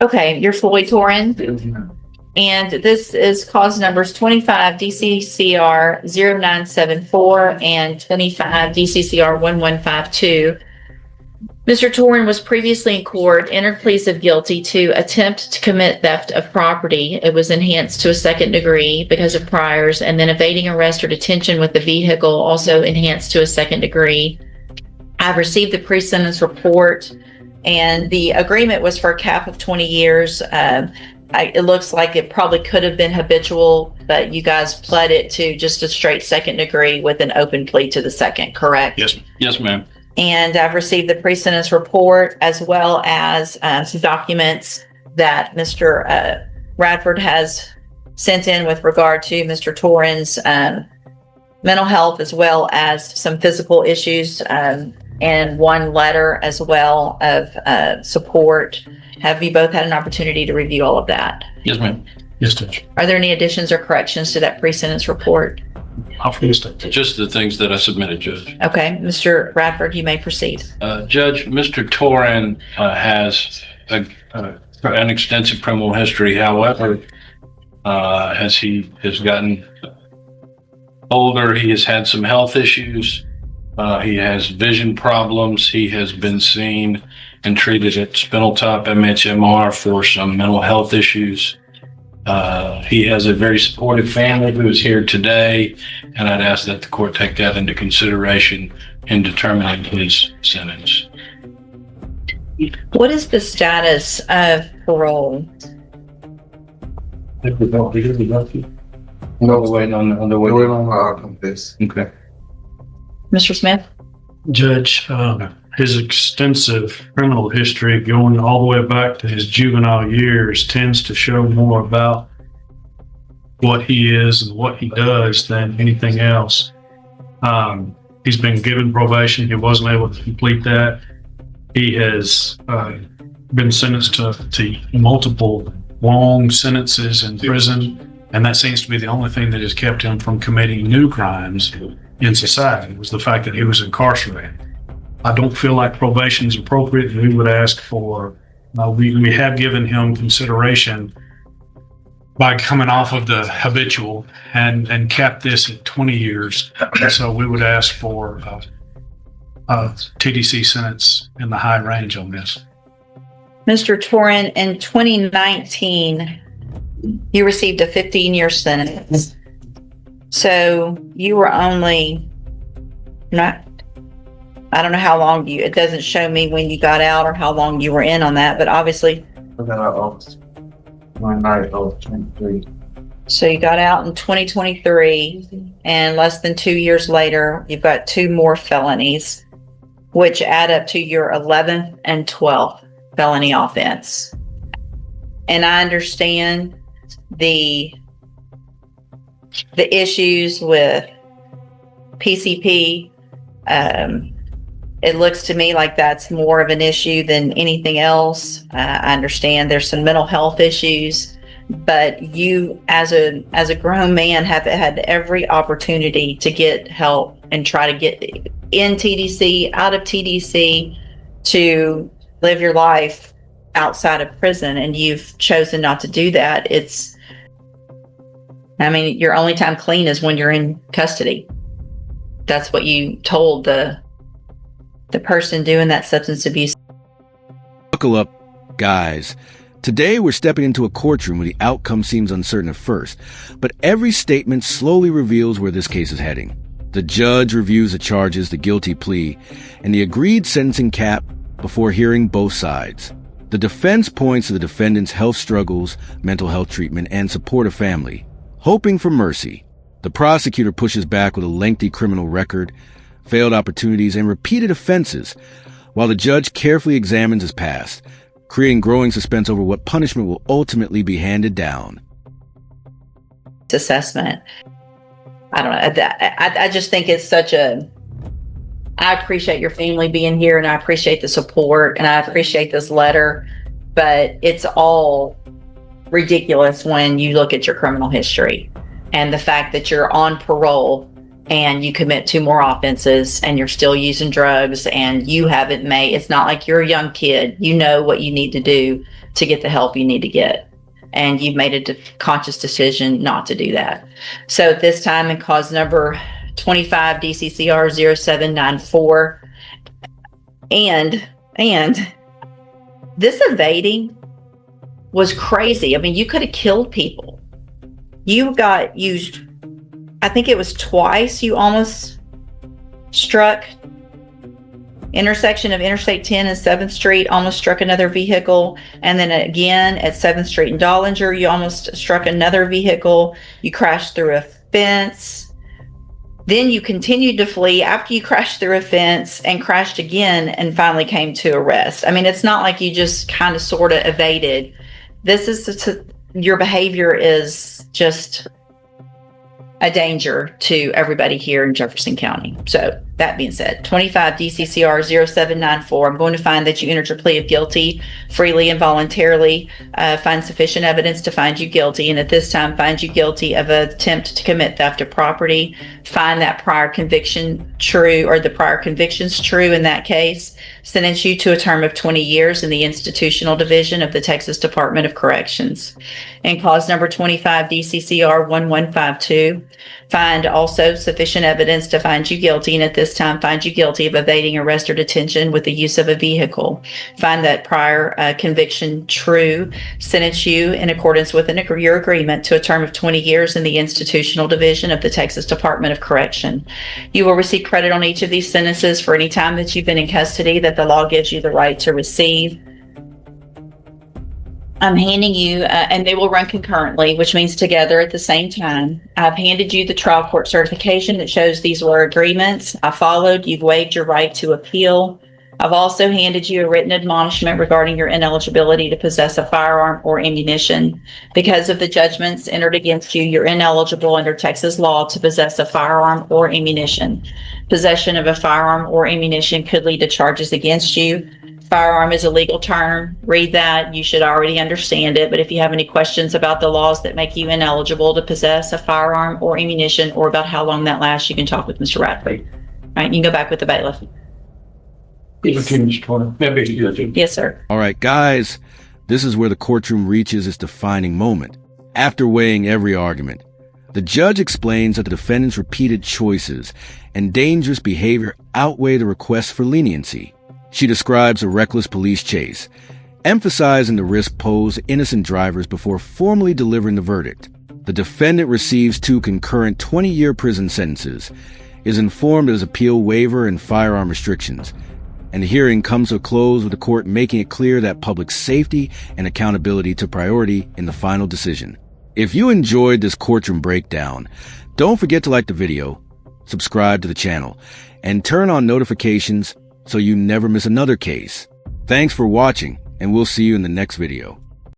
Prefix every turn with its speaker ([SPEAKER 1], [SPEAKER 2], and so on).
[SPEAKER 1] Okay, you're Floyd Torin. And this is cause numbers 25 DCCR 0974 and 25 DCCR 1152. Mr. Torin was previously in court, entered pleas of guilty to attempt to commit theft of property. It was enhanced to a second degree because of priors, and then evading arrest or detention with the vehicle, also enhanced to a second degree. I've received the pre-sentence report, and the agreement was for a cap of 20 years. It looks like it probably could have been habitual, but you guys pled it to just a straight second degree with an open plea to the second, correct?
[SPEAKER 2] Yes, ma'am.
[SPEAKER 1] And I've received the pre-sentence report as well as some documents that Mr. Radford has sent in with regard to Mr. Torin's mental health, as well as some physical issues, and one letter as well of support. Have you both had an opportunity to review all of that?
[SPEAKER 2] Yes, ma'am.
[SPEAKER 3] Yes, Judge.
[SPEAKER 1] Are there any additions or corrections to that pre-sentence report?
[SPEAKER 2] Just the things that I submitted, Judge.
[SPEAKER 1] Okay, Mr. Radford, you may proceed.
[SPEAKER 2] Judge, Mr. Torin has an extensive criminal history. However, as he has gotten older, he has had some health issues. He has vision problems. He has been seen and treated at Spindletop MHMR for some mental health issues. He has a very supportive family who is here today, and I'd ask that the court take that into consideration in determining his sentence.
[SPEAKER 1] What is the status of parole?
[SPEAKER 2] No, wait on the way.
[SPEAKER 4] on this.
[SPEAKER 2] Okay.
[SPEAKER 1] Mr. Smith?
[SPEAKER 3] Judge, his extensive criminal history going all the way back to his juvenile years tends to show more about what he is and what he does than anything else. He's been given probation. He wasn't able to complete that. He has been sentenced to multiple long sentences in prison, and that seems to be the only thing that has kept him from committing new crimes in society, was the fact that he was incarcerated. I don't feel like probation is appropriate. We would ask for, we have given him consideration by coming off of the habitual and capped this at 20 years. So we would ask for a TDC sentence in the high range on this.
[SPEAKER 1] Mr. Torin, in 2019, you received a 15-year sentence. So you were only not, I don't know how long it doesn't show me when you got out or how long you were in on that, but obviously.
[SPEAKER 4] I got out August 23.
[SPEAKER 1] So you got out in 2023, and less than 2 years later, you've got 2 more felonies, which add up to your 11th and 12th felony offense. And I understand the issues with PCP. It looks to me like that's more of an issue than anything else. I understand there's some mental health issues, but you as a grown man have had every opportunity to get help and try to get in TDC, out of TDC, to live your life outside of prison, and you've chosen not to do that. Your only time clean is when you're in custody. That's what you told the person doing that substance abuse.
[SPEAKER 5] Buckle up, guys. Today we're stepping into a courtroom where the outcome seems uncertain at first, but every statement slowly reveals where this case is heading. The judge reviews the charges, the guilty plea, and the agreed sentencing cap before hearing both sides. The defense points to the defendant's health struggles, mental health treatment, and supportive family, hoping for mercy. The prosecutor pushes back with a lengthy criminal record, failed opportunities, and repeated offenses, while the judge carefully examines his past, creating growing suspense over what punishment will ultimately be handed down.
[SPEAKER 1] Assessment. I don't know. I just think it's I appreciate your family being here, and I appreciate the support, and I appreciate this letter, but it's all ridiculous when you look at your criminal history and the fact that you're on parole and you commit 2 more offenses and you're still using drugs and you haven't made, it's not like you're a young kid. You know what you need to do to get the help you need to get. And you've made a conscious decision not to do that. So at this time, in cause number 25 DCCR 0794, and this evading was crazy. I mean, you could have killed people. You got used, I think it was twice you almost struck intersection of Interstate 10 and 7th Street, almost struck another vehicle. And then again at 7th Street and Dollinger, you almost struck another vehicle. You crashed through a fence. Then you continued to flee after you crashed through a fence and crashed again and finally came to arrest. I mean, it's not like you just kind of sort of evaded. This is, your behavior is just a danger to everybody here in Jefferson County. So that being said, 25 DCCR 0794, I'm going to find that you entered your plea of guilty freely and voluntarily, find sufficient evidence to find you guilty, and at this time find you guilty of an attempt to commit theft of property, find that prior conviction true, or the prior convictions true in that case, sentence you to a term of 20 years in the institutional division of the Texas Department of Corrections. And cause number 25 DCCR 1152, find also sufficient evidence to find you guilty, and at this time find you guilty of evading arrest or detention with the use of a vehicle. Find that prior conviction true, sentence you in accordance with your agreement to a term of 20 years in the institutional division of the Texas Department of Correction. You will receive credit on each of these sentences for any time that you've been in custody that the law gives you the right to receive. I'm handing you, and they will run concurrently, which means together at the same time. I've handed you the trial court certification that shows these were agreements. I followed. You've waived your right to appeal. I've also handed you a written admonishment regarding your ineligibility to possess a firearm or ammunition. Because of the judgments entered against you, you're ineligible under Texas law to possess a firearm or ammunition. Possession of a firearm or ammunition could lead to charges against you. Firearm is a legal term. Read that. You should already understand it. But if you have any questions about the laws that make you ineligible to possess a firearm or ammunition, or about how long that lasts, you can talk with Mr. Radford. All right, you can go back with the bailiff. Yes, sir.
[SPEAKER 5] All right, guys, this is where the courtroom reaches its defining moment. After weighing every argument, the judge explains that the defendant's repeated choices and dangerous behavior outweigh the request for leniency. She describes a reckless police chase, emphasizing the risk posed to innocent drivers before formally delivering the verdict. The defendant receives 2 concurrent 20-year prison sentences, is informed of his appeal waiver and firearm restrictions, and the hearing comes to a close with the court making it clear that public safety and accountability took priority in the final decision. If you enjoyed this courtroom breakdown, don't forget to like the video, subscribe to the channel, and turn on notifications so you never miss another case. Thanks for watching, and we'll see you in the next video.